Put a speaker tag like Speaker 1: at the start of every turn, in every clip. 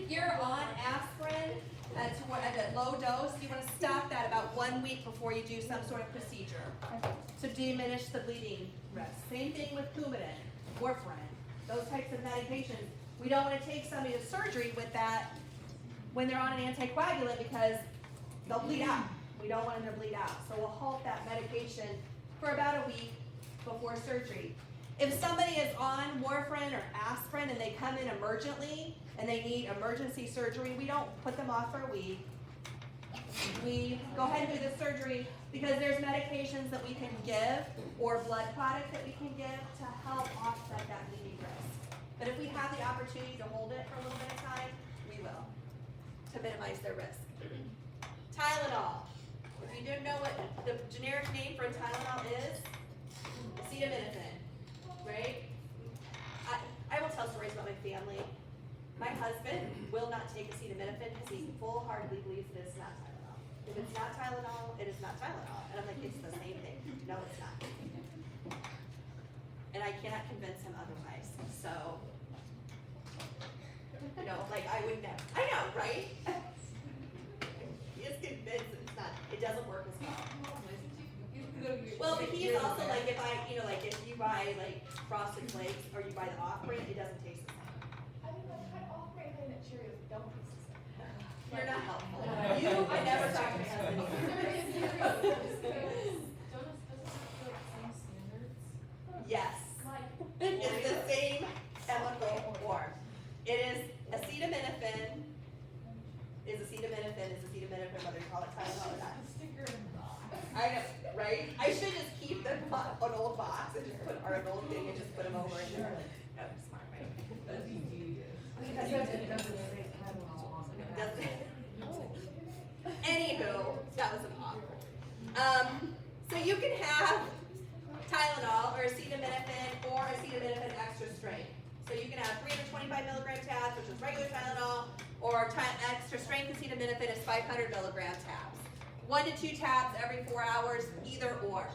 Speaker 1: If you're on aspirin at a low dose, you want to stop that about 1 week before you do some sort of procedure to diminish the bleeding risk. Same thing with Coumadin, warfarin, those types of medications. We don't want to take somebody to surgery with that when they're on an anticoagulant because they'll bleed out. We don't want them to bleed out. So we'll halt that medication for about a week before surgery. If somebody is on warfarin or aspirin and they come in emergently and they need emergency surgery, we don't put them off for a week. We go ahead and do the surgery because there's medications that we can give or blood products that we can give to help offset that bleeding risk. But if we have the opportunity to hold it for a little bit of time, we will, to minimize their risk. Tylenol. If you don't know what the generic name for Tylenol is, acetaminophen, right? I will tell stories about my family. My husband will not take acetaminophen because he full-heartedly believes that it's not Tylenol. If it's not Tylenol, it is not Tylenol. And I'm like, it's the same thing. No, it's not. And I cannot convince him otherwise. So, you know, like I would never. I know, right? He is convinced it's not. It doesn't work as well. Well, but he's also like, if I, you know, like if you buy like Frosted Flakes or you buy the off-brand, it doesn't taste the same.
Speaker 2: I mean, like, off-brand peanut Cheerios don't taste the same.
Speaker 1: You're not helpful. You would never talk to my husband either. Yes. It's the same chemical form. It is acetaminophen, whether you call it Tylenol or not. I know, right? I should just keep them on an old box and just put our old thing and just put them over in there. No, smart, right? Anywho, that was an awful. So you can have Tylenol or acetaminophen or acetaminophen extra strength. So you can have 325 milligram tabs, which is regular Tylenol, or extra strength acetaminophen is 500 milligram tabs. 1 to 2 tabs every 4 hours, either or.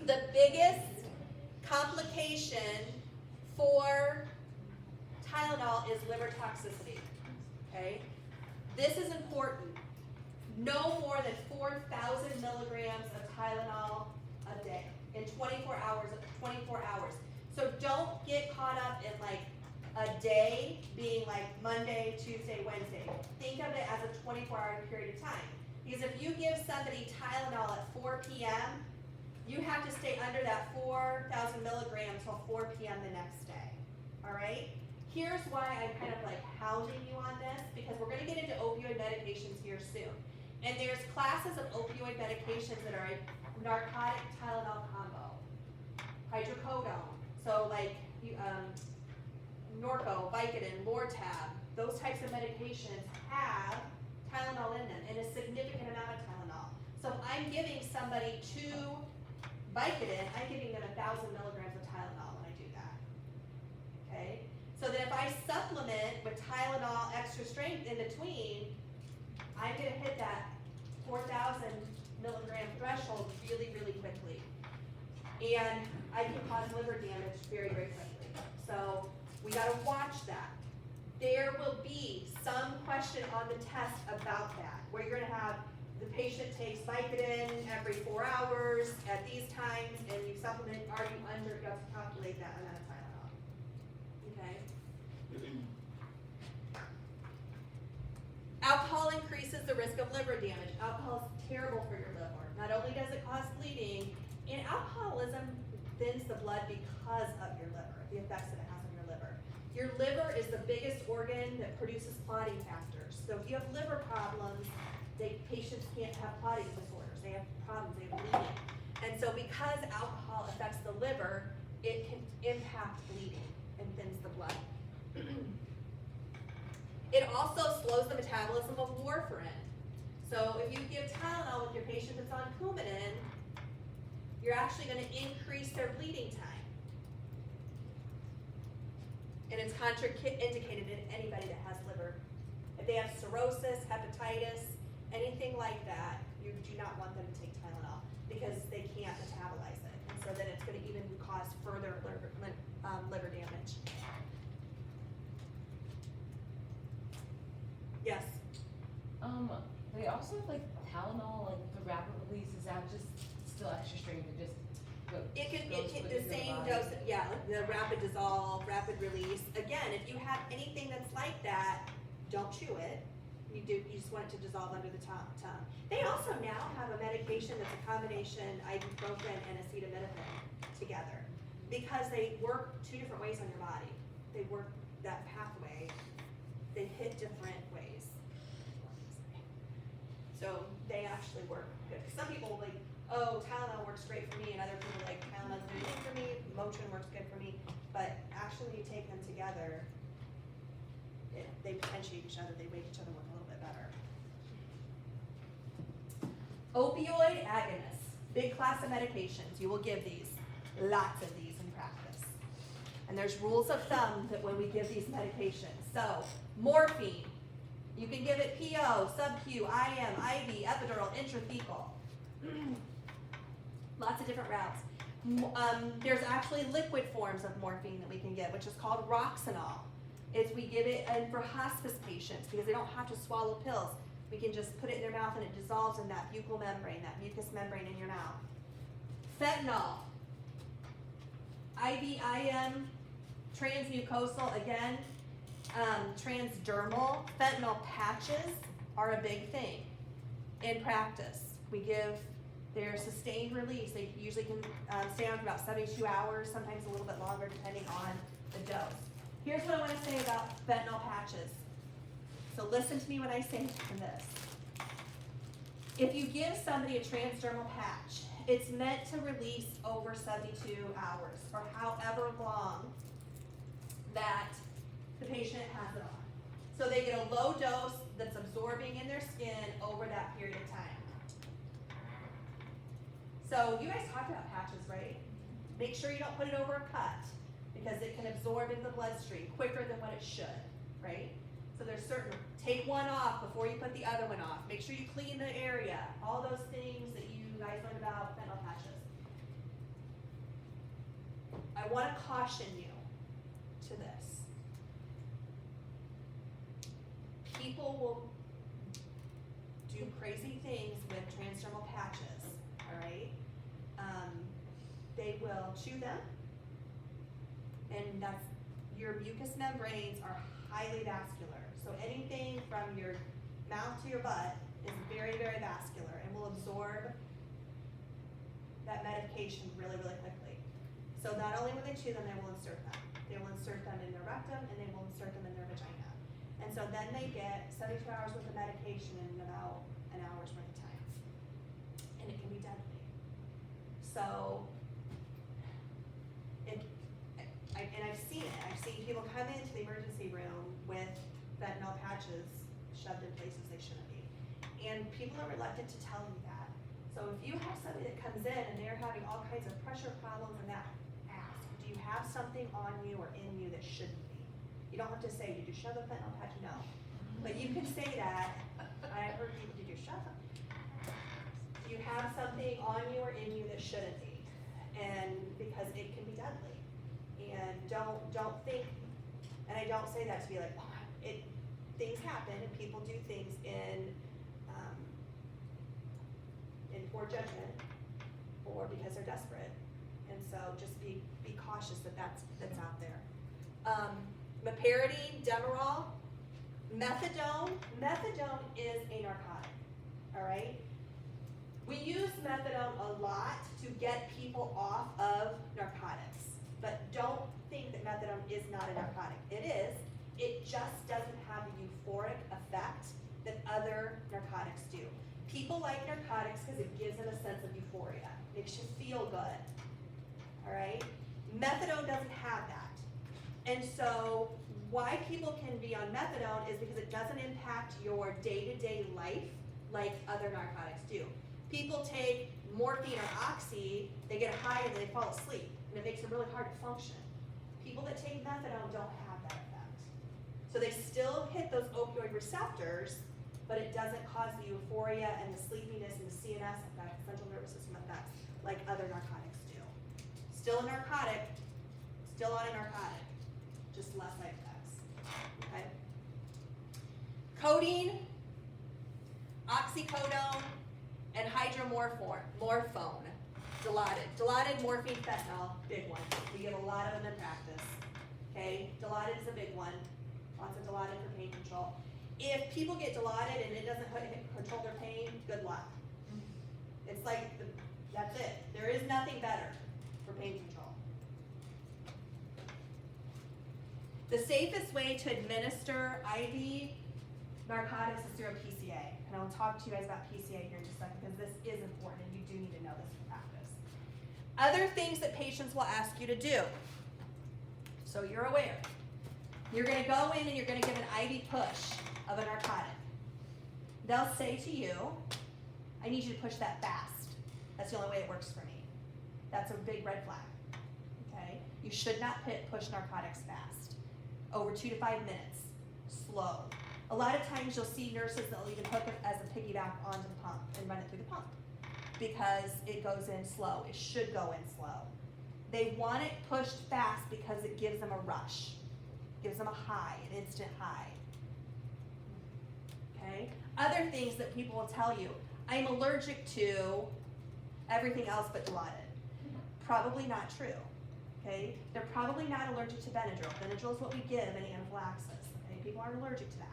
Speaker 1: The biggest complication for Tylenol is liver toxicity, okay? This is important. No more than 4,000 milligrams of Tylenol a day in 24 hours. So don't get caught up in like a day being like Monday, Tuesday, Wednesday. Think of it as a 24-hour period of time. Because if you give somebody Tylenol at 4 p.m., you have to stay under that 4,000 milligrams till 4 p.m. the next day. All right? Here's why I'm kind of like hounding you on this, because we're going to get into opioid medications here soon. And there's classes of opioid medications that are a narcotic Tylenol combo. Hydrocodone. So like Norco, Vicodin, Lortab, those types of medications have Tylenol in them, and a significant amount of Tylenol. So if I'm giving somebody 2 Vicodin, I'm giving them 1,000 milligrams of Tylenol when I do that. Okay? So that if I supplement with Tylenol extra strength in between, I'm going to hit that 4,000 milligram threshold really, really quickly. And I can cause liver damage very, very quickly. So we got to watch that. There will be some question on the test about that, where you're going to have the patient takes Vicodin every 4 hours at these times, and you supplement, are you under, you have to calculate that amount of Tylenol. Okay? Alcohol increases the risk of liver damage. Alcohol is terrible for your liver. Not only does it cause bleeding, and alcoholism thins the blood because of your liver, the effects that it has on your liver. Your liver is the biggest organ that produces clotting factors. So if you have liver problems, patients can't have clotting disorders. They have problems, they have bleeding. And so because alcohol affects the liver, it can impact bleeding and thins the blood. It also slows the metabolism of warfarin. So if you give Tylenol with your patient that's on Coumadin, you're actually going to increase their bleeding time. And it's contraindicated in anybody that has liver. If they have cirrhosis, hepatitis, anything like that, you do not want them to take Tylenol because they can't metabolize it. And so then it's going to even cause further liver damage. Yes.
Speaker 3: They also have like Tylenol, like the rapid release, is that just still extra strength and just go?
Speaker 1: It can,
Speaker 3: goes
Speaker 1: the
Speaker 3: with your
Speaker 1: same
Speaker 3: body?
Speaker 1: dose, yeah, the rapid dissolve, rapid release. Again, if you have anything that's like that, don't chew it. You just want it to dissolve under the tongue. They also now have a medication that's a combination ibuprofen and acetaminophen together because they work two different ways on your body. They work that pathway, they hit different ways. So they actually work good. Some people like, oh, Tylenol works great for me, and other people like, Tylenol doesn't do anything for me, Motrin works good for me. But actually, you take them together, they potentiate each other, they make each other work a little bit better. Opioid agonists, big class of medications. You will give these, lots of these in practice. And there's rules of thumb that when we give these medications. So, morphine, you can give it PO, sub-Q, IM, IV, epidural, intrathecal. Lots of different routes. There's actually liquid forms of morphine that we can give, which is called Roxanol. We give it for hospice patients because they don't have to swallow pills. We can just put it in their mouth and it dissolves in that buccal membrane, that mucous membrane in your mouth. Fentanyl, IVIM, transmucosal, again, transdermal. Fentanyl patches are a big thing in practice. We give their sustained release. They usually can stay on for about 72 hours, sometimes a little bit longer depending on the dose. Here's what I want to say about fentanyl patches. So listen to me when I say this. If you give somebody a transdermal patch, it's meant to release over 72 hours or however long that the patient has it on. So they get a low dose that's absorbing in their skin over that period of time. So you guys talked about patches, right? Make sure you don't put it over a cut because it can absorb into the bloodstream quicker than what it should, right? So there's certain, take one off before you put the other one off. Make sure you clean the area. All those things that you guys learned about fentanyl patches. I want to caution you to this. People will do crazy things with transdermal patches, all right? They will chew them, and that's, your mucous membranes are highly vascular. So anything from your mouth to your butt is very, very vascular and will absorb that medication really, really quickly. So not only will they chew them, they will insert them. They will insert them in their rectum and they will insert them in their vagina. And so then they get 72 hours worth of medication in about an hour's worth of time. And it can be deadly. So, I've seen it. I've seen people come into the emergency room with fentanyl patches shoved in places they shouldn't be. And people are reluctant to tell you that. So if you have somebody that comes in and they're having all kinds of pressure problems and that, ask, do you have something on you or in you that shouldn't be? You don't have to say, did you shove a fentanyl patch? No. But you can say that. I heard you, did you shove them? Do you have something on you or in you that shouldn't be? And because it can be deadly. And don't think, and I don't say that to be like, things happen and people do things in poor judgment or because they're desperate. And so just be cautious that's out there. Meperidine, Demerol, methadone. Methadone is a narcotic, all right? We use methadone a lot to get people off of narcotics, but don't think that methadone is not a narcotic. It is. It just doesn't have the euphoric effect that other narcotics do. People like narcotics because it gives them a sense of euphoria. Makes you feel good, all right? Methadone doesn't have that. And so why people can be on methadone is because it doesn't impact your day-to-day life like other narcotics do. People take morphine or oxy, they get a high and they fall asleep, and it makes it really hard to function. People that take methadone don't have that effect. So they still hit those opioid receptors, but it doesn't cause the euphoria and the sleepiness and the CNS effects, central nervous system effects, like other narcotics do. Still a narcotic, still on a narcotic, just less side effects, okay? codeine, oxycodone, and hydromorphone, Dilaudid, morphine, fentanyl, big one. We get a lot of them in practice. Okay, Dilaudid is a big one. Lots of Dilaudid for pain control. If people get Dilaudid and it doesn't control their pain, good luck. It's like, that's it. There is nothing better for pain control. The safest way to administer IV narcotics is through a PCA. And I'll talk to you guys about PCA here in just a second because this is important and you do need to know this for practice. Other things that patients will ask you to do. So you're aware. You're gonna go in and you're gonna give an IV push of a narcotic. They'll say to you, I need you to push that fast. That's the only way it works for me. That's a big red flag, okay? You should not push narcotics fast. Over 2 to 5 minutes, slow. A lot of times you'll see nurses that'll even hook it as a piggyback onto the pump and run it through the pump because it goes in slow. It should go in slow. They want it pushed fast because it gives them a rush, gives them a high, an instant high. Okay? Other things that people will tell you, I'm allergic to everything else but Dilaudid. Probably not true. Okay? They're probably not allergic to Benadryl. Benadryl is what we give in anaphylaxis. Okay? People aren't allergic to that.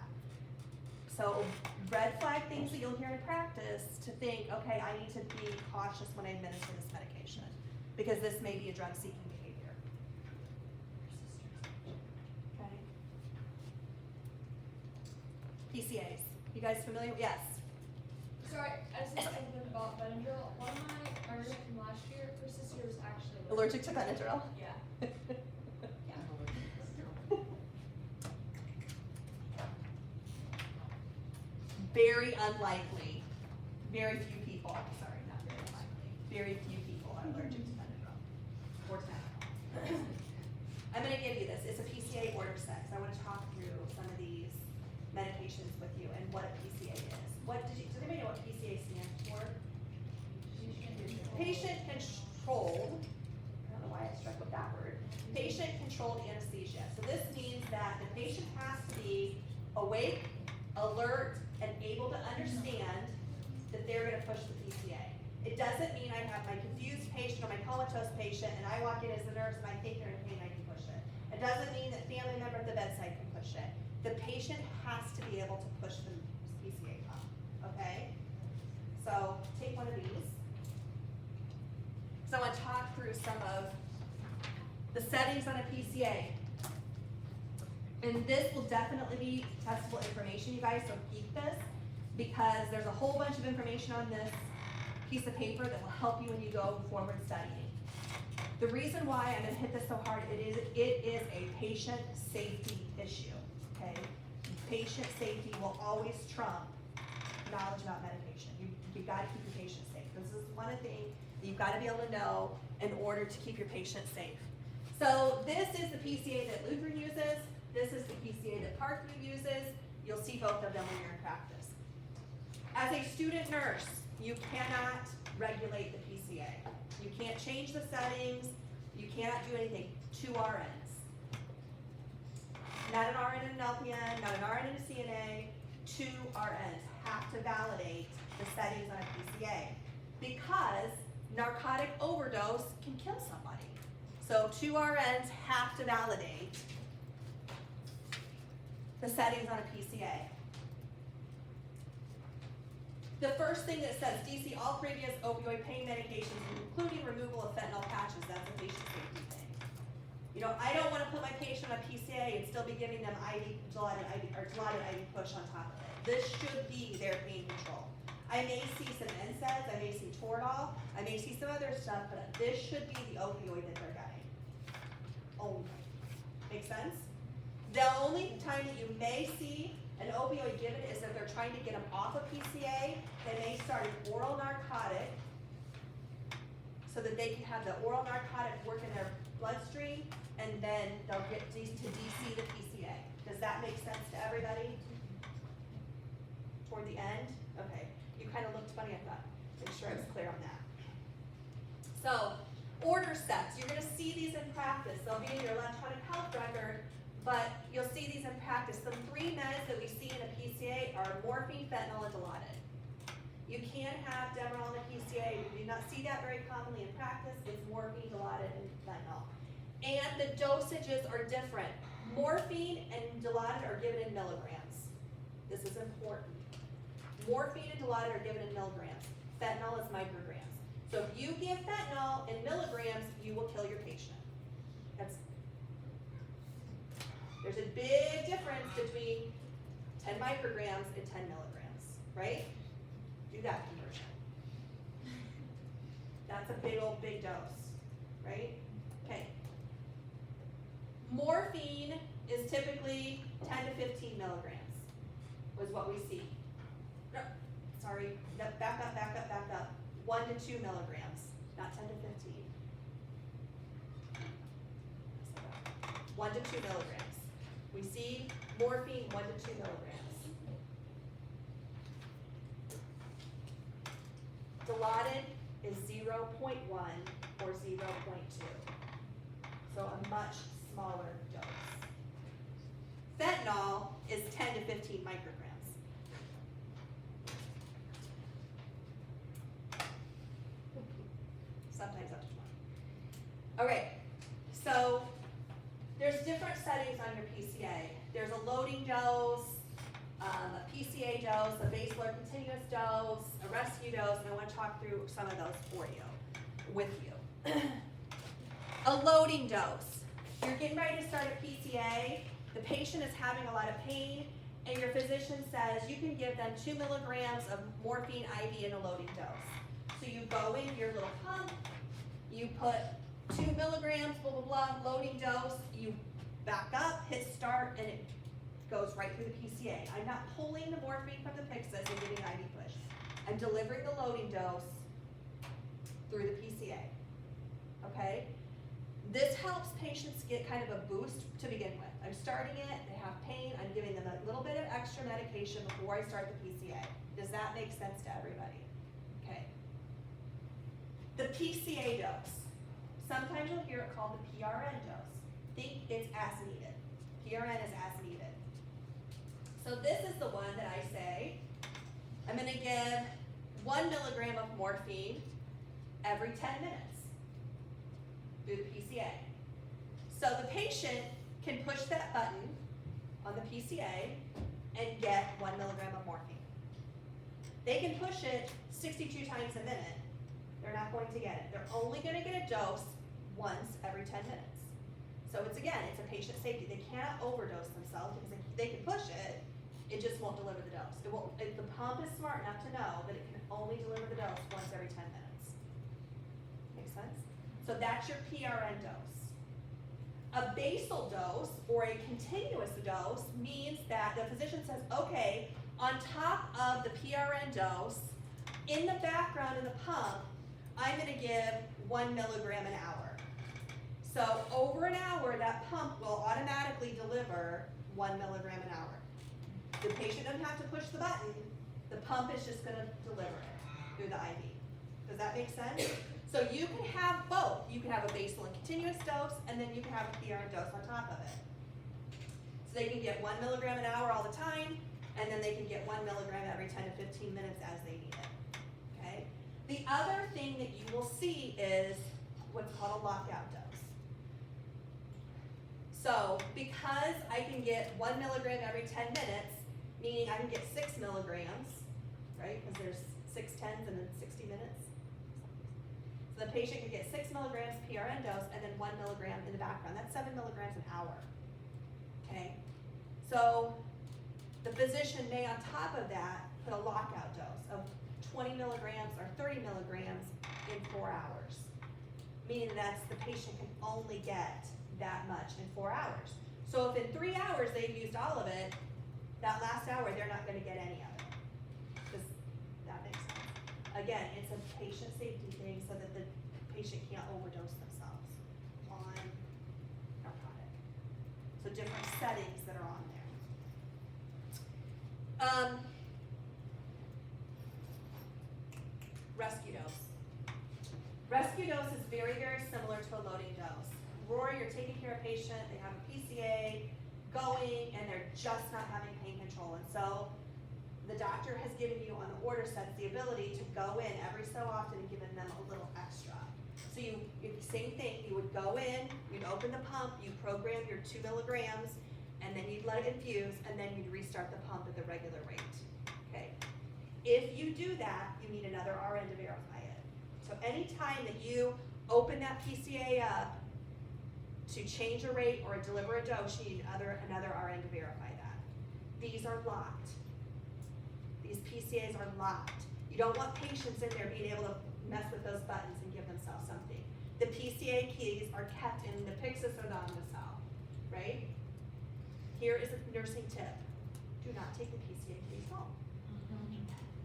Speaker 1: So red flag things that you'll hear in practice to think, okay, I need to be cautious when I administer this medication because this may be a drug-seeking behavior. Okay. PCAs. You guys familiar? Yes.
Speaker 2: Sorry, I just said something about Benadryl. One of my artists from last year, her sister was actually
Speaker 1: Allergic to Benadryl.
Speaker 2: Yeah.
Speaker 1: Very unlikely. Very few people, sorry, not very unlikely. Very few people are allergic to Benadryl or Tylenol. I'm gonna give you this. It's a PCA order set. So I wanna talk through some of these medications with you and what a PCA is. Does anybody know what PCA stands for? Patient controlled, I don't know why I struck with that word. Patient controlled anesthesia. So this means that the patient has to be awake, alert, and able to understand that they're gonna push the PCA. It doesn't mean I have my confused patient or my comatose patient and I walk in as a nurse and I think they're in pain, I can push it. It doesn't mean that family member at the bedside can push it. The patient has to be able to push the PCA pump, okay? So take one of these. So I wanna talk through some of the settings on a PCA. And this will definitely be testable information, you guys, so keep this, because there's a whole bunch of information on this piece of paper that will help you when you go forward studying. The reason why I'm gonna hit this so hard, it is a patient safety issue, okay? Patient safety will always trump knowledge about medication. You've gotta keep your patient safe. This is one thing that you've gotta be able to know in order to keep your patient safe. So this is the PCA that Lutheran uses. This is the PCA that Parkview uses. You'll see both of them when you're in practice. As a student nurse, you cannot regulate the PCA. You can't change the settings. You cannot do anything. 2 RNs. Not an RN and an LPN, not an RN and a CNA. 2 RNs have to validate the settings on a PCA because narcotic overdose can kill somebody. So 2 RNs have to validate the settings on a PCA. The first thing that says DC all previous opioid pain medications, including removal of fentanyl patches, that's a patient safety thing. You know, I don't want to put my patient on a PCA and still be giving them Dilaudid IV push on top of it. This should be their pain control. I may see some NSAIDs, I may see Toradol, I may see some other stuff, but this should be the opioid that they're getting. Only. Make sense? The only time that you may see an opioid given is if they're trying to get them off of PCA. They may start an oral narcotic so that they can have the oral narcotic work in their bloodstream, and then they'll get to DC the PCA. Does that make sense to everybody? Toward the end? Okay. You kind of looked funny, I thought. Make sure I was clear on that. So, order sets. You're going to see these in practice. They'll be in your electronic health record, but you'll see these in practice. The 3 meds that we see in a PCA PCA are morphine, fentanyl, and Dilaudid. You can have Demerol in the PCA. We do not see that very commonly in practice. It's morphine, Dilaudid, and fentanyl. And the dosages are different. Morphine and Dilaudid are given in milligrams. This is important. Morphine and Dilaudid are given in milligrams. Fentanyl is micrograms. So if you give fentanyl in milligrams, you will kill your patient. There's a big difference between 10 micrograms and 10 milligrams, right? Do that conversion. That's a big dose, right? Okay. Morphine is typically 10 to 15 milligrams, was what we see. No, sorry, no, back up. 1 to 2 milligrams, not 10 to 15. 1 to 2 milligrams. We see morphine 1 to 2 milligrams. Dilaudid is 0.1 or 0.2. So a much smaller dose. Fentanyl is 10 to 15 micrograms. Sometimes up to 20. Okay, so there's different settings on your PCA. There's a loading dose, a PCA dose, a basal or continuous dose, a rescue dose, and I want to talk through some of those for you, with you. A loading dose. You're getting ready to start a PCA, the patient is having a lot of pain, and your physician says you can give them 2 milligrams of morphine IV in a loading dose. So you go in your little pump, you put 2 milligrams, blah, blah, blah, loading dose, you back up, hit start, and it goes right through the PCA. I'm not pulling the morphine from the Pyxis and giving IV push. I'm delivering the loading dose through the PCA, okay? This helps patients get kind of a boost to begin with. I'm starting it, they have pain, I'm giving them a little bit of extra medication before I start the PCA. Does that make sense to everybody? Okay. The PCA dose. Sometimes you'll hear it called the PRN dose. Think it's as needed. PRN is as needed. So this is the one that I say, I'm gonna give 1 milligram of morphine every 10 minutes through the PCA. So the patient can push that button on the PCA and get 1 milligram of morphine. They can push it 62 times a minute. They're not going to get it. They're only gonna get a dose once every 10 minutes. So it's a patient safety. They cannot overdose themselves because they can push it, it just won't deliver the dose. It won't, the pump is smart enough to know that it can only deliver the dose once every 10 minutes. Make sense? So that's your PRN dose. A basal dose or a continuous dose means that the physician says, okay, on top of the PRN dose, in the background in the pump, I'm gonna give 1 milligram an hour. So over an hour, that pump will automatically deliver 1 milligram an hour. The patient doesn't have to push the button, the pump is just gonna deliver it through the IV. Does that make sense? So you can have both. You can have a basal and continuous dose, and then you can have a PRN dose on top of it. So they can get 1 milligram an hour all the time, and then they can get 1 milligram every 10 to 15 minutes as they need it, okay? The other thing that you will see is what's called a lockout dose. So because I can get 1 milligram every 10 minutes, meaning I can get 6 milligrams, right? Because there's 6 tens and then 60 minutes. So the patient can get 6 milligrams PRN dose and then 1 milligram in the background. That's 7 milligrams an hour, okay? So the physician may on top of that put a lockout dose of 20 milligrams or 30 milligrams in 4 hours, meaning that's the patient can only get that much in 4 hours. So if in 3 hours they've used all of it, that last hour they're not gonna get any of it. Does that make sense? Again, it's a patient safety thing so that the patient can't overdose themselves on narcotic. So different settings that are on there. Rescue dose. Rescue dose is very, very similar to a loading dose. Rory, you're taking care of a patient, they have a PCA going, and they're just not having pain control. And so the doctor has given you on the order sets the ability to go in every so often and given them a little extra. So same thing, you would go in, you'd open the pump, you'd program your 2 milligrams, and then you'd let it infuse, and then you'd restart the pump at the regular rate, okay? If you do that, you need another RN to verify it. So anytime that you open that PCA up to change a rate or deliver a dose, you need another RN to verify that. These are locked. These PCAs are locked. You don't want patients in there being able to mess with those buttons and give themselves something. The PCA keys are kept in the Pyxis or Omnicell, right? Here is a nursing tip. Do not take the PCA keys home.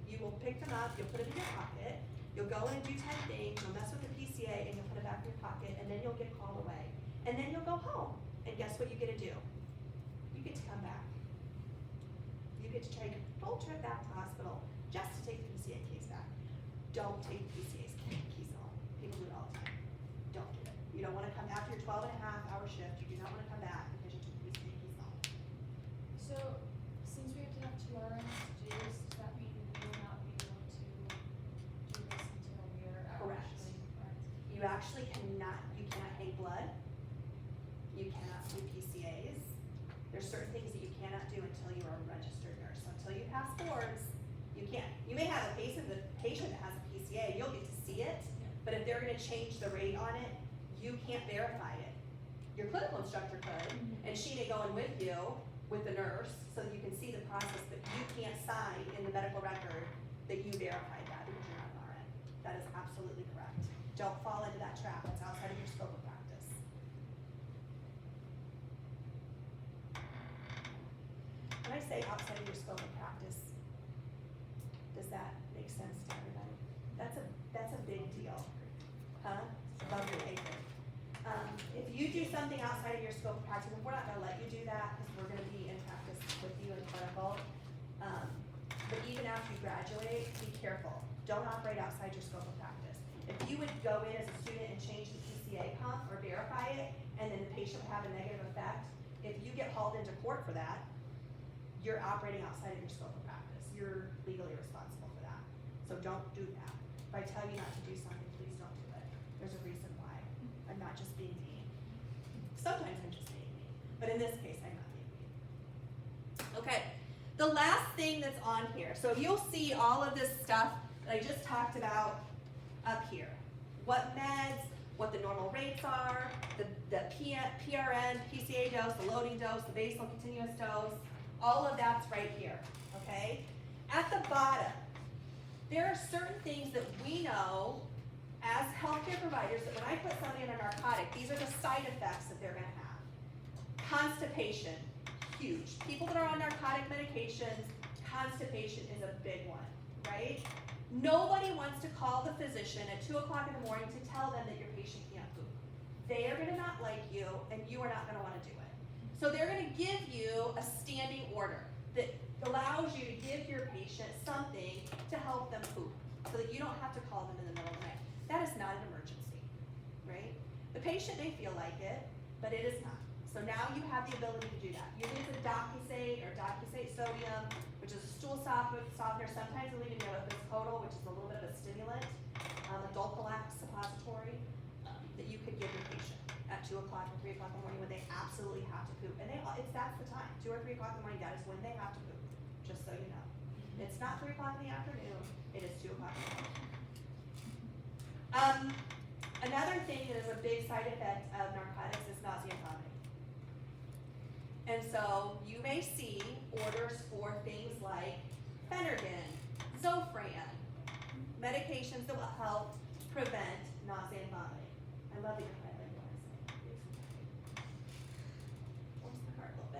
Speaker 1: You will pick them up, you'll put them in your pocket, you'll go in and do 10 things, you'll mess with the PCA, and you'll put it back in your pocket, and then you'll get called away. And then you'll go home, and guess what you get to do? You get to come back. You get to take a full trip back to the hospital just to take the PCA keys back. Don't take the PCA keys home. People do it all the time. Don't do it. You don't want to come after your 12-and-a-half-hour shift, you do not want to come back because you took the PCA keys home.
Speaker 2: So, since we have to have 2 RNs to do this, does that mean we will not be able to do this until we are
Speaker 1: Correct.
Speaker 2: actually RNs?
Speaker 1: You actually cannot hang blood. You cannot do PCAs. There's certain things that you cannot do until you are a registered nurse. So until you pass boards, you can't. You may have a patient that has a PCA, you'll get to see it, but if they're gonna change the rate on it, you can't verify it. Your clinical instructor could, and she may go in with you, with the nurse, so that you can see the process, but you can't sign in the medical record that you verified that because you're not an RN. That is absolutely correct. Don't fall into that trap, that's outside of your scope of practice. When I say outside of your scope of practice, does that make sense to everybody? That's a big deal, huh? Above your pay grade. If you do something outside of your scope of practice, and we're not gonna let you do that, because we're gonna be in practice with you in clinical. But even after you graduate, be careful. Don't operate outside your scope of practice. If you would go in as a student and change the PCA pump or verify it, and then the patient would have a negative effect, if you get hauled into court for that, you're operating outside of your scope of practice. You're legally responsible for that. So don't do that. If I tell you not to do something, please don't do it. There's a reason why. I'm not just being mean. Sometimes I'm just being mean, but in this case, I'm not being mean. Okay, the last thing that's on here. So you'll see all of this stuff that I just talked about up here. What meds, what the normal rates are, the PRN, PCA dose, the loading dose, the basal continuous dose, all of that's right here, okay? At the bottom, there are certain things that we know as healthcare providers that when I put somebody on a narcotic, these are the side effects that they're gonna have. Constipation, huge. People that are on narcotic medications, constipation is a big one, right? Nobody wants to call the physician at 2 o'clock in the morning to tell them that your patient can't poop. They are gonna not like you, and you are not gonna wanna do it. So they're gonna give you a standing order that allows you to give your patient something to help them poop, so that you don't have to call them in the middle of the night. That is not an emergency, right? The patient may feel like it, but it is not. So now you have the ability to do that. You use a Docusate or Docusate sodium, which is a stool softener. Sometimes they'll even go with Biscodal, which is a little bit of a stimulant, a Dulcolax suppository that you could give your patient at 2 o'clock or 3 o'clock in the morning when they absolutely have to poop. And that's the time, 2 or 3 o'clock in the morning, that is when they have to poop, just so you know. It's not 3 o'clock in the afternoon, it is 2 o'clock in the morning. Another thing that is a big side effect of narcotics is nausea and vomiting. And so you may see orders for things like Phenergan, Zofran, medications that will help prevent nausea and vomiting. I love that you're highlighting what I say. Warms my heart a little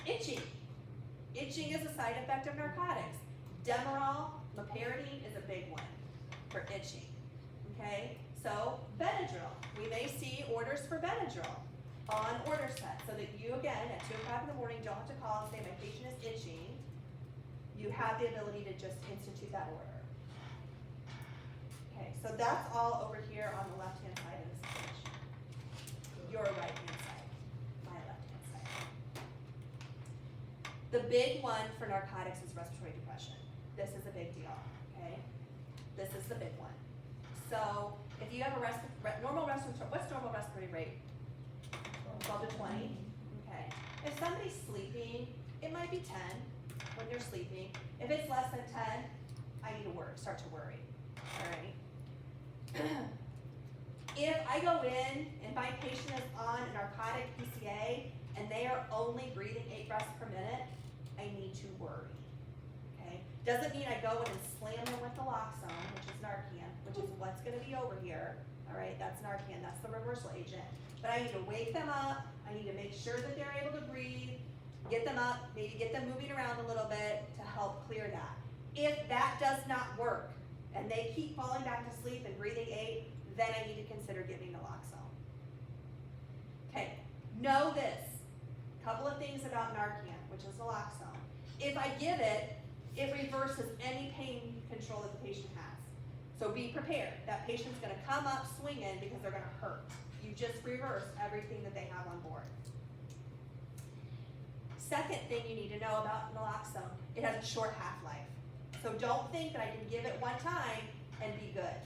Speaker 1: bit. Itching. Itching is a side effect of narcotics. Demerol, meperidine is a big one for itching, okay? So Benadryl, we may see orders for Benadryl on order set, so that you, again, at 2 o'clock in the morning, don't have to call and say, my patient is itching. You have the ability to just institute that order. Okay, so that's all over here on the left-hand side of this page. Your right-hand side, my left-hand side. The big one for narcotics is respiratory depression. This is a big deal, okay? This is the big one. So if you have a normal respiratory, what's normal respiratory rate? 12 to 20, okay. If somebody's sleeping, it might be 10 when they're sleeping. If it's less than 10, I need to start to worry, all right? If I go in and my patient is on a narcotic PCA and they are only breathing 8 breaths per minute, I need to worry, okay? Doesn't mean I go in and slam them with naloxone, which is Narcan, which is what's gonna be over here, all right? That's Narcan, that's the reversal agent. But I need to wake them up, I need to make sure that they're able to breathe, get them up, maybe get them moving around a little bit to help clear that. If that does not work, and they keep falling back to sleep and breathing 8, then I need to consider giving naloxone. Okay, know this. Couple of things about Narcan, which is naloxone. If I give it, it reverses any pain control that the patient has. So be prepared. That patient's gonna come up swinging because they're gonna hurt. You just reverse everything that they have on board. Second thing you need to know about naloxone, it has a short half-life. So don't think that I can give it one time and be good.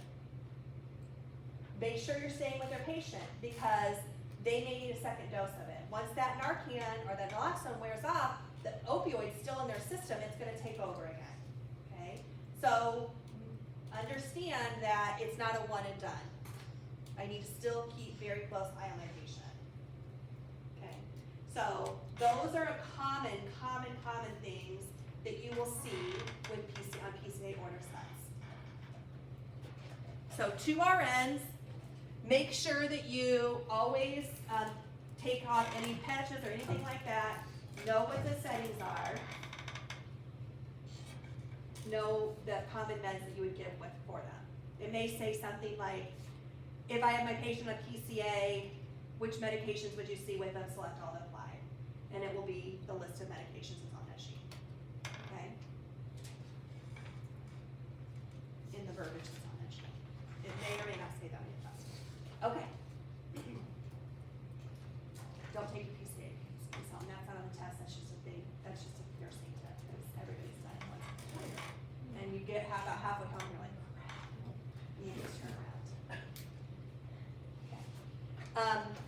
Speaker 1: Make sure you're staying with their patient because they may need a second dose of it. Once that Narcan or that naloxone wears off, the opioid's still in their system, it's gonna take over again, okay? So understand that it's not a one and done. I need to still keep very close eye on my patient, okay? So those are common things that you will see with on PCA order sets. So 2 RNs, make sure that you always take off any patches or anything like that. Know what the settings are. Know the common meds that you would give for them. It may say something like, if I have my patient on PCA, which medications would you see with them? Select all that apply. And it will be the list of medications that's on that sheet. Okay? In the verbiage that's on that sheet. It may or may not say that in your test. Okay. Don't take your PCA. That's not on the test. That's just a thing. That's just a nursing tip because everybody's done it once. And you get about halfway home, you're like, crap. You need to turn around.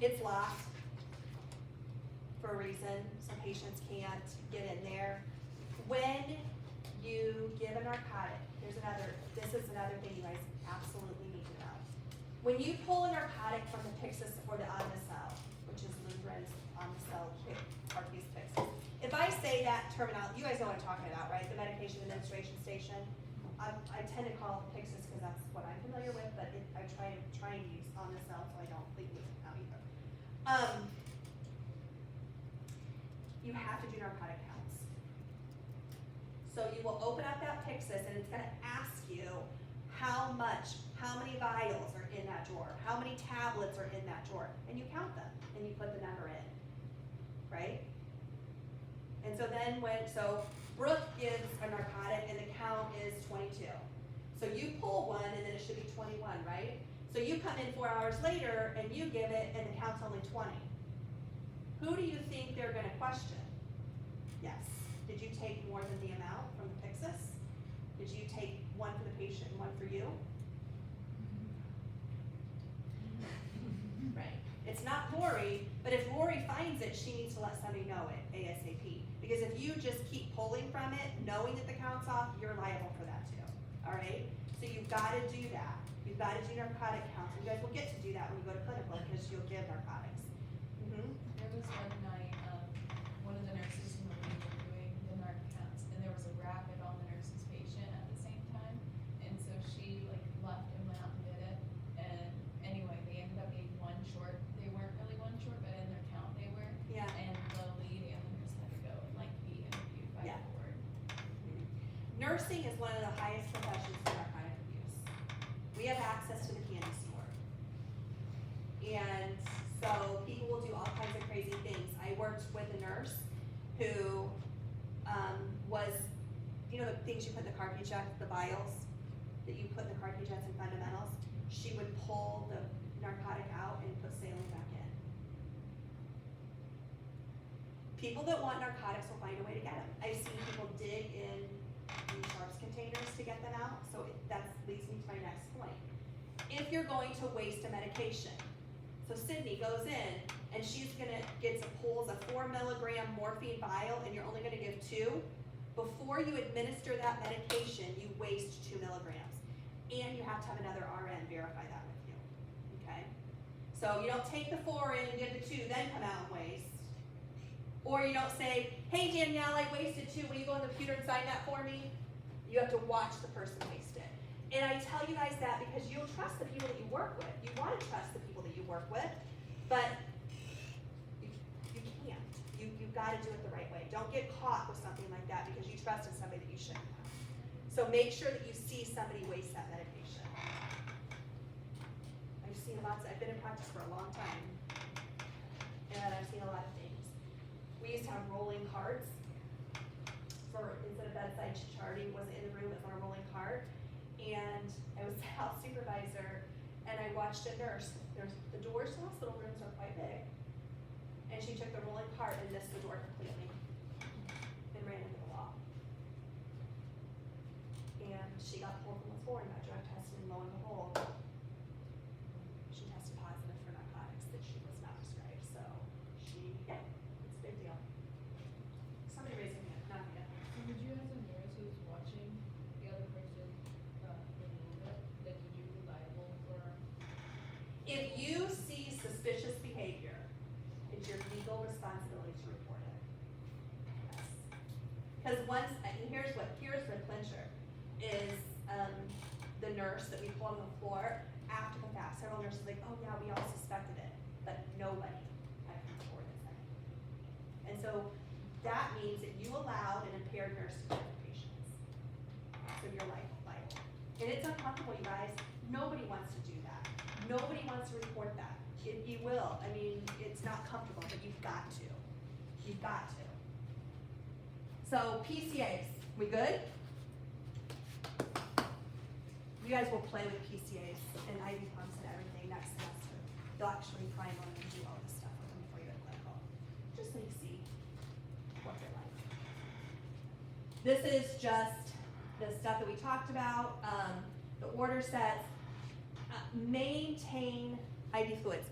Speaker 1: It's locked for a reason. Some patients can't get in there. When you give a narcotic, this is another thing you guys absolutely need to know. When you pull a narcotic from the Pyxis or the Omnicell, which is Luther's Omnicell Heart-Piece Pyxis, if I say that terminology, you guys know what I'm talking about, right? The medication administration station. I tend to call it Pyxis because that's what I'm familiar with, but I try and use Omnicell so I don't think it out either. You have to do narcotic counts. So you will open up that Pyxis and it's gonna ask you how many vials are in that drawer, how many tablets are in that drawer, and you count them and you put the number in, right? And so then Brooke gives a narcotic and the count is 22. So you pull one and then it should be 21, right? So you come in 4 hours later and you give it and the count's only 20. Who do you think they're gonna question? Yes. Did you take more than the amount from the Pyxis? Did you take one for the patient and one for you? Right. It's not Rory, but if Rory finds it, she needs to let somebody know it ASAP. Because if you just keep pulling from it, knowing that the count's off, you're liable for that too. All right? So you've got to do that. You've got to do narcotic counts. You guys will get to do that when you go to clinical because you'll give narcotics.
Speaker 2: There was one night, one of the nurses in the wing were doing the narc counts, and there was a rapid on the nurse's patient at the same time, and so she left and went out and did it, and anyway, they ended up being one short. They weren't really one short, but in their count they were.
Speaker 1: Yeah.
Speaker 2: And the lead and the nurse had to go and be interviewed by the board.
Speaker 1: Nursing is one of the highest professions in narcotic abuse. We have access to the candy store. And so people will do all kinds of crazy things. I worked with a nurse who was, the things you put in the cartridgettes, the vials that you put in the cartridgettes and fundamentals, she would pull the narcotic out and put saline back in. People that want narcotics will find a way to get them. I've seen people dig in sharps containers to get them out, so that leads me to my next point. If you're going to waste a medication, so Sydney goes in and pulls a 4 milligram morphine vial and you're only gonna give 2, before you administer that medication, you waste 2 milligrams. And you have to have another RN verify that with you, okay? So you don't take the 4 in, give the 2, then come out and waste. Or you don't say, hey Danielle, I wasted 2, will you go on the computer and sign that for me? You have to watch the person waste it. And I tell you guys that because you'll trust the people that you work with. You want to trust the people that you work with, but you can't. You've got to do it the right way. Don't get caught with something like that because you trusted somebody that you shouldn't have. So make sure that you see somebody waste that medication. I've been in practice for a long time, and I've seen a lot of things. We used to have rolling carts instead of bedside charting, wasn't in the room, it was on a rolling cart. And I was the house supervisor, and I watched a nurse. The doors to hospital rooms are quite big. And she took the rolling cart and missed the door completely and ran into the wall. And she got pulled from the floor and got drug tested, and lo and behold, she tested positive for narcotics that she was not prescribed. So it's a big deal. Somebody raise their hand, not me.
Speaker 2: So did you, as a nurse who's watching the other person remove it, that would you be liable for?
Speaker 1: If you see suspicious behavior, it's your legal responsibility to report it. Yes. Because here's the clincher, is the nurse that we pull on the floor after the fact. Several nurses like, oh yeah, we all suspected it, but nobody had come forward and said it. And so that means that you allowed an impaired nurse to get the patients. So you're liable. And it's uncomfortable, you guys. Nobody wants to do that. Nobody wants to report that. You will. I mean, it's not comfortable, but you've got to. You've got to. So PCAs, we good? You guys will play with PCAs and IV pumps and everything next semester. They'll actually prime on and do all this stuff with them before you go to clinical. Just so you see what they're like. This is just the stuff that we talked about, the order sets. Maintain IV fluids,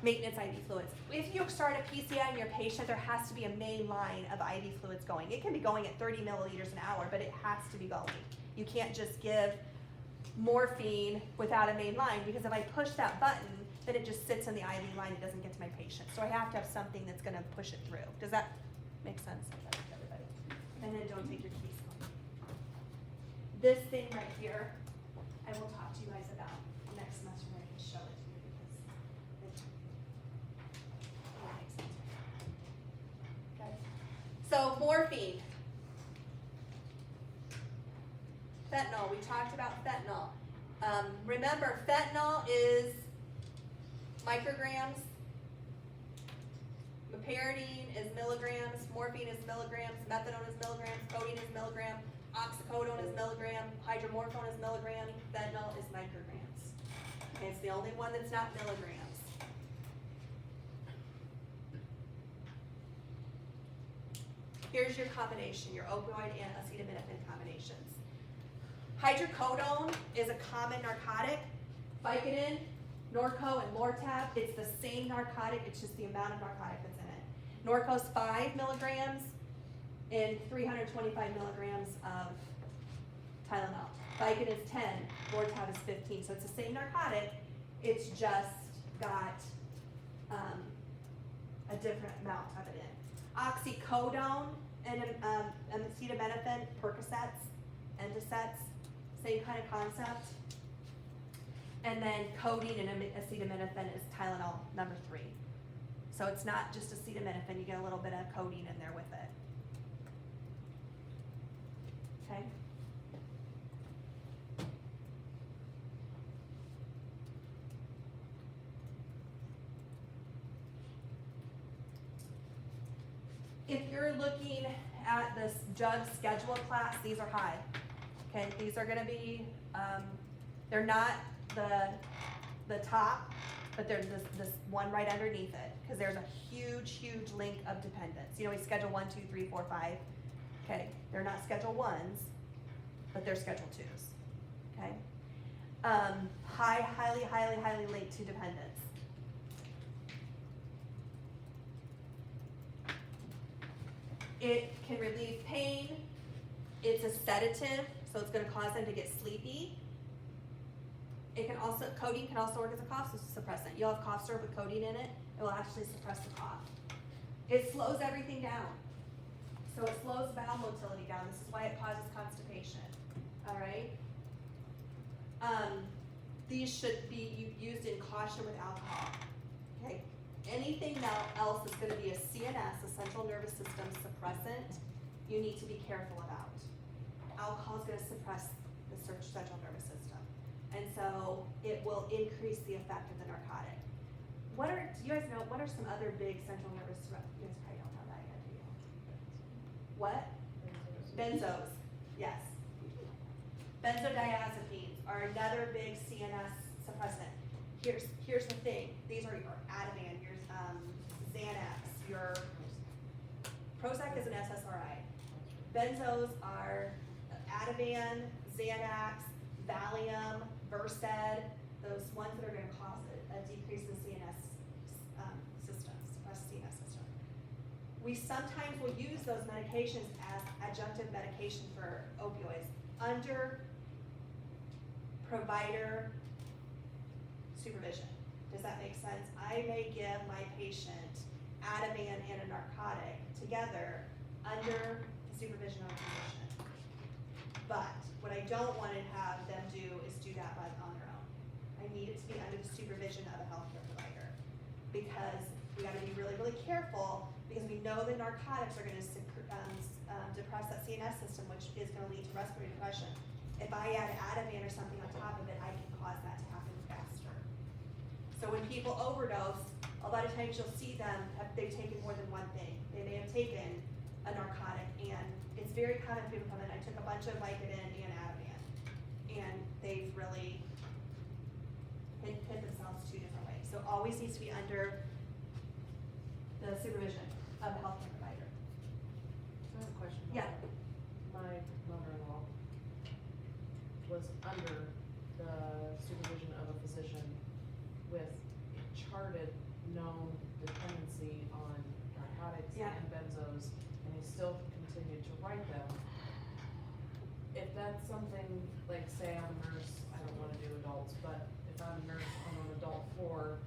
Speaker 1: maintenance IV fluids. If you start a PCI in your patient, there has to be a main line of IV fluids going. It can be going at 30 milliliters an hour, but it has to be going. You can't just give morphine without a main line, because if I push that button, then it just sits in the IV line, it doesn't get to my patient. So I have to have something that's gonna push it through. Does that make sense to everybody? And then don't take your keys home. This thing right here, I will talk to you guys about next semester when I can show it to you, because it won't make sense. Okay. So morphine. Fentanyl, we talked about fentanyl. Remember, fentanyl is micrograms, meperidine is milligrams, morphine is milligrams, methadone is milligrams, codeine is milligram, oxycodone is milligram, hydromorphone is milligram, fentanyl is micrograms. Okay, it's the only one that's not milligrams. Here's your combination, your opioid and acetaminophen combinations. Hydrocodone is a common narcotic. Vicodin, Norco, and Lortab, it's the same narcotic, it's just the amount of narcotic that's in it. Norco's 5 milligrams and 325 milligrams of Tylenol. Vicodin is 10, Lortab is 15. So it's the same narcotic, it's just got a different amount of it in. Oxycodone and acetaminophen, Percocets, Endosets, same kind of concept. And then codeine and acetaminophen is Tylenol number 3. So it's not just acetaminophen, you get a little bit of codeine in there with it. Okay? If you're looking at this drug schedule class, these are high. Okay, these are gonna be, they're not the top, but there's this one right underneath it, because there's a huge link of dependents. You know, we schedule 1, 2, 3, 4, 5. Okay, they're not schedule 1s, but they're schedule 2s. Okay, highly linked to dependents. It can relieve pain. It's a sedative, so it's going to cause them to get sleepy. It can also, codeine can also work as a cough suppressant. You'll have cough syrup with codeine in it. It will actually suppress the cough. It slows everything down. So it slows bowel motility down. This is why it causes constipation. All right. These should be used in caution with alcohol. Okay. Anything else is going to be a CNS, a central nervous system suppressant, you need to be careful about. Alcohol is going to suppress the central nervous system. And so it will increase the effect of the narcotic. Do you guys know, what are some other big central nervous, you guys probably don't know that yet, do you? What? Benzos, yes. Benzodiazepines are another big CNS suppressant. Here's the thing, these are your Ativan, your Xanax, your Prozac is an SSRI. Benzos are Ativan, Xanax, Valium, Versed, those ones that are going to cause a decrease in CNS system, suppress CNS system. We sometimes will use those medications as adjunctive medication for opioids under provider supervision. Does that make sense? I may give my patient Ativan and a narcotic together under the supervision of a physician. But what I don't want to have them do is do that on their own. I need it to be under the supervision of a healthcare provider, because we got to be really careful, because we know the narcotics are going to depress that CNS system, which is going to lead to respiratory depression. If I add Ativan or something on top of it, I can cause that to happen faster. So when people overdose, a lot of times you'll see them, they've taken more than one thing. They may have taken a narcotic, and it's very common for people come in, I took a bunch of Vicodin and Ativan, and they've really hit themselves two different ways. So always needs to be under the supervision of a healthcare provider.
Speaker 4: I have a question.
Speaker 1: Yeah.
Speaker 4: My mother-in-law was under the supervision of a physician with charted known dependency on narcotics
Speaker 1: Yeah.
Speaker 4: and benzos, and he still continued to write them. If that's something, like say I'm a nurse, I don't wanna do adults, but if I'm a nurse on an adult floor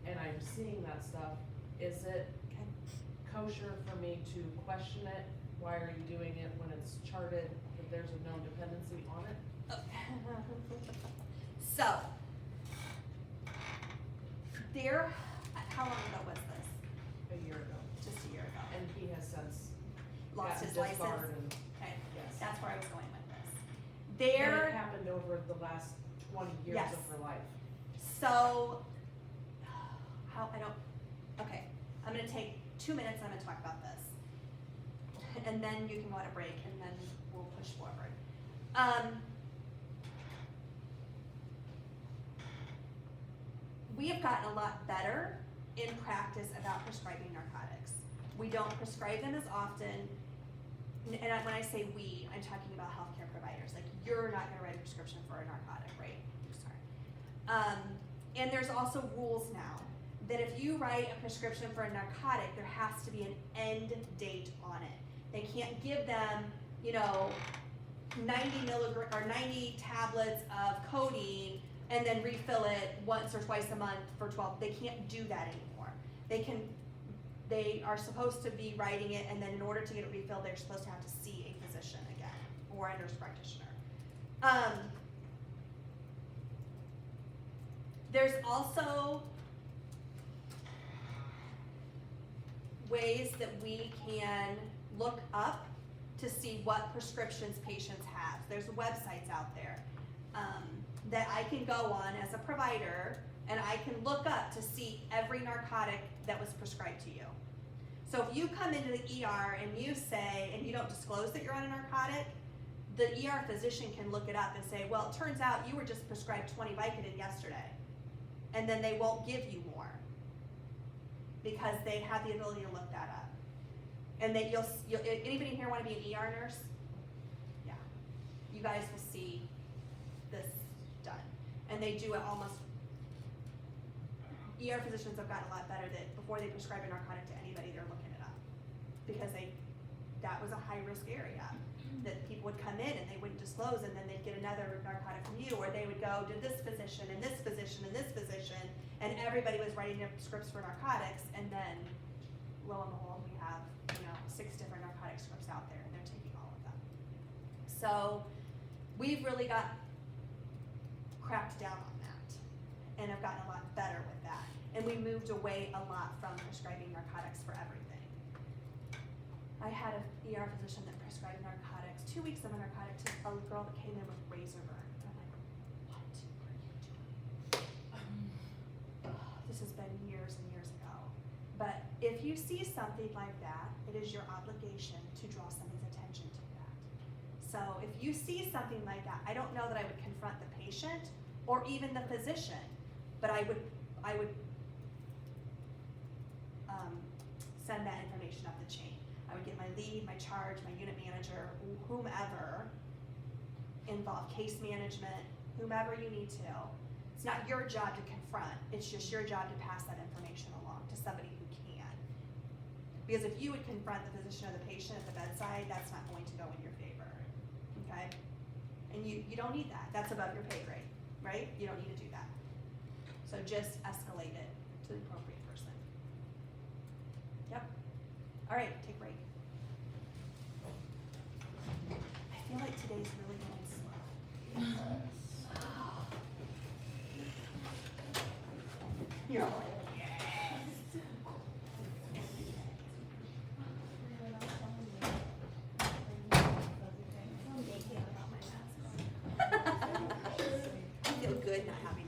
Speaker 4: and I'm seeing that stuff, is it kosher for me to question it? Why are you doing it when it's charted that there's a known dependency on it?
Speaker 1: So, how long ago was this?
Speaker 4: A year ago.
Speaker 1: Just a year ago.
Speaker 4: And he has since
Speaker 1: Lost
Speaker 4: gotten
Speaker 1: his license.
Speaker 4: disbarred and,
Speaker 1: Okay,
Speaker 4: yes.
Speaker 1: that's where I was going with this.
Speaker 4: And
Speaker 1: There,
Speaker 4: it happened over the last 20 years
Speaker 1: Yes.
Speaker 4: of her life.
Speaker 1: so, okay, I'm gonna take 2 minutes, I'm gonna talk about this. And then you can go on a break, and then we'll push forward. We have gotten a lot better in practice about prescribing narcotics. We don't prescribe them as often, and when I say we, I'm talking about healthcare providers. Like, you're not gonna write a prescription for a narcotic, right? Sorry. And there's also rules now, that if you write a prescription for a narcotic, there has to be an end date on it. They can't give them, 90 tablets of codeine and then refill it once or twice a month for 12. They can't do that anymore. They are supposed to be writing it, and then in order to get it refilled, they're supposed to have to see a physician again, or a nurse practitioner. There's also ways that we can look up to see what prescriptions patients have. There's websites out there that I can go on as a provider, and I can look up to see every narcotic that was prescribed to you. So if you come into the ER and you say, and you don't disclose that you're on a narcotic, the ER physician can look it up and say, well, it turns out you were just prescribed 20 Vicodin yesterday. and then they won't give you more because they have the ability to look that up. And then anybody here want to be an ER nurse? Yeah. You guys will see this done. And they do it almost, ER physicians have gotten a lot better that before they prescribe a narcotic to anybody, they're looking it up. Because that was a high risk area that people would come in and they wouldn't disclose, and then they'd get another narcotic from you, or they would go to this physician and this physician and this physician, and everybody was writing their scripts for narcotics, and then lo and behold, we have, 6 different narcotic scripts out there, and they're taking all of them. So we've really got cracked down on that and have gotten a lot better with that. And we moved away a lot from prescribing narcotics for everything. I had an ER physician that prescribed narcotics, 2 weeks of a narcotic to a girl that came in with razor burn. I'm like, what are you doing? This has been years and years ago. But if you see something like that, it is your obligation to draw somebody's attention to that. So if you see something like that, I don't know that I would confront the patient or even the physician, but I would send that information up the chain. I would get my lead, my charge, my unit manager, whomever involved, case management, whomever you need to. It's not your job to confront, it's just your job to pass that information along to somebody who can. Because if you would confront the physician or the patient at the bedside, that's not going to go in your favor, okay? And you don't need that, that's above your pay grade, right? You don't need to do that. So just escalate it to the appropriate person. Yep. All right, take a break. I feel like today's really going slow. You're all like, I feel good not having